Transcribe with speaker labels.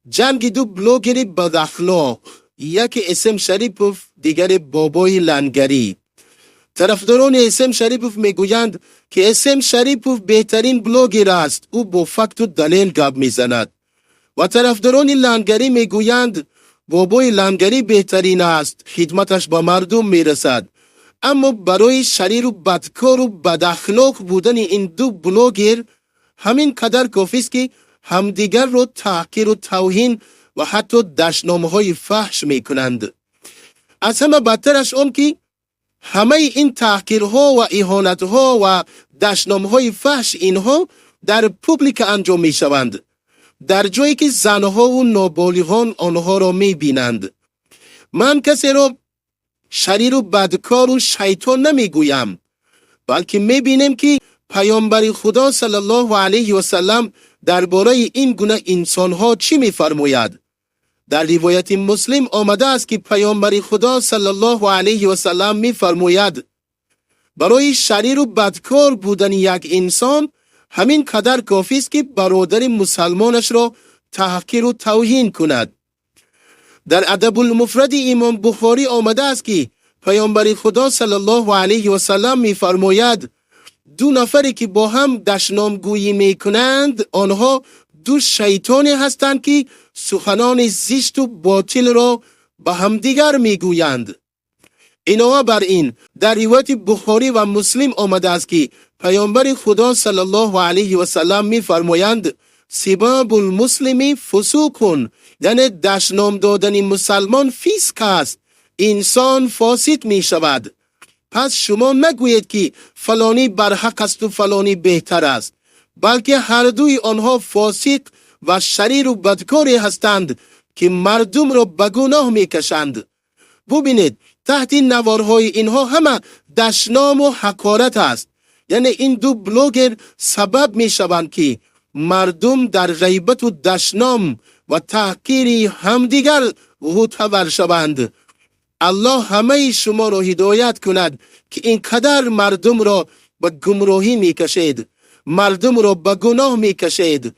Speaker 1: جنگ دو بلوگر بداخلاق، یک اسم شریپوف دیگر بابای لنگری. طرفداران اسم شریپوف میگویند که اسم شریپوف بهترین بلوگر است، او با فکت و دلیل گپ میزند. و طرفداران لنگری میگویند بابای لنگری بهترین است، خدمتش به مردم میرسد. اما برای شریر و بدکار و بداخلاق بودن این دو بلوگر همین قدر کافی است که همدیگر را تحقیر و توهین و حتی دشنامه‌های فحش میکنند. از همه بدترش آن که همه این تحقیرها و اهانتها و دشنامه‌های فحش اینها در پوبلیک انجام میشوند، در جایی که زنها و نابالغان آنها را میبینند. من کسی را شریر و بدکار و شیطان نمیگویم، بلکه میبینیم که پیامبر خدا صلی الله علیه و سلم درباره این گونه انسانها چی میفرماید. در روایت مسلم آمده است که پیامبر خدا صلی الله علیه و سلم میفرماید برای شریر و بدکار بودن یک انسان همین قدر کافی است که برادر مسلمانش را تحقیر و توهین کند. در ادب المفرد امام بخاری آمده است که پیامبر خدا صلی الله علیه و سلم میفرماید دو نفری که با هم دشنامگویی میکنند آنها دو شیطانی هستند که سخنان زشت و باطل را به همدیگر میگویند. علاوه بر این در روایت بخاری و مسلم آمده است که پیامبر خدا صلی الله علیه و سلم میفرمایند سباب المسلم فسوق، یعنی دشنام دادن مسلمان فسق است، انسان فاسد می شود. پس شما نگویید که فلانی برحق است و فلانی بهتر است، بلکه هر دوی آنها فاسق و شریر و بدکاری هستند که مردم را به گناه می کشند. ببینید تحت نوارهای اینها همه دشنام و حقارت است. یعنی این دو بلوگر سبب می شوند که مردم در غیبت و دشنام و تحقیر همدیگر معتبر شوند. الله همه شما را هدایت کند که اینقدر مردم را به گمراهی می کشید، مردم را به گناه می کشید